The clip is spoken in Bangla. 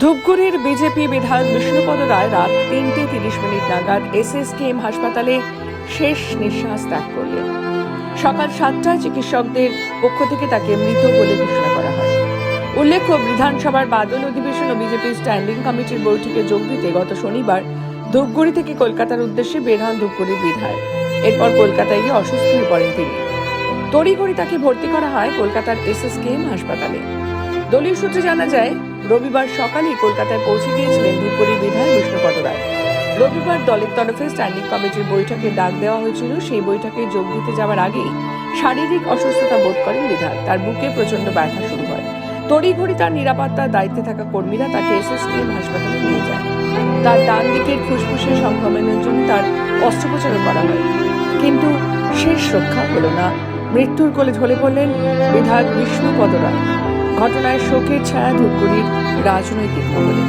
ধূপগুড়ির বিজেপি বিধায়ক বিষ্ণুপদ রায় রাত ৩:৩০ নাগাদ এসএসকেএম হাসপাতালে শেষ নিঃশ্বাস ত্যাগ করলেন। সকাল ৭টায় চিকিৎসকদের পক্ষ থেকে তাকে মৃত বলে ঘোষণা করা হয়। উল্লেখ্য, বিধানসভার বাদল অধিবেশন ও বিজেপি স্ট্যান্ডিং কমিটির বৈঠকে যোগ দিতে গত শনিবার ধূপগুড়ি থেকে কলকাতার উদ্দেশ্যে বের হন ধূপগুড়ির বিধায়ক। এরপর কলকাতায় গিয়ে অসুস্থ হয়ে পড়েন তিনি। তড়িঘড়ি তাকে ভর্তি করা হয় কলকাতার এসএসকেএম হাসপাতালে। দলীয় সূত্রে জানা যায়, রবিবার সকালেই কলকাতায় পৌঁছে গিয়েছিলেন ধূপগুড়ির বিধায়ক বিষ্ণুপদ রায়। রবিবার দলের তরফে স্ট্যান্ডিং কমিটির বৈঠকে ডাক দেওয়া হয়েছিল। সেই বৈঠকে যোগ দিতে যাওয়ার আগেই শারীরিক অসুস্থতা বোধ করেন বিধায়ক। তার বুকে প্রচন্ড ব্যথা শুরু হয়। তড়িঘড়ি তার নিরাপত্তার দায়িত্বে থাকা কর্মীরা তাকে এসএসকেএম হাসপাতালে নিয়ে যায়। তার ডান দিকের ফুসফুসের সংক্রমণের জন্য তার অস্ত্রোপচার করা হয়, কিন্তু শেষ রক্ষা হলো না। মৃত্যুর কোলে ঢলে পড়লেন বিধায়ক বিষ্ণুপদ রায়। ঘটনায় শোকের ছায়া ধূপগুড়ির রাজনৈতিক মহলে।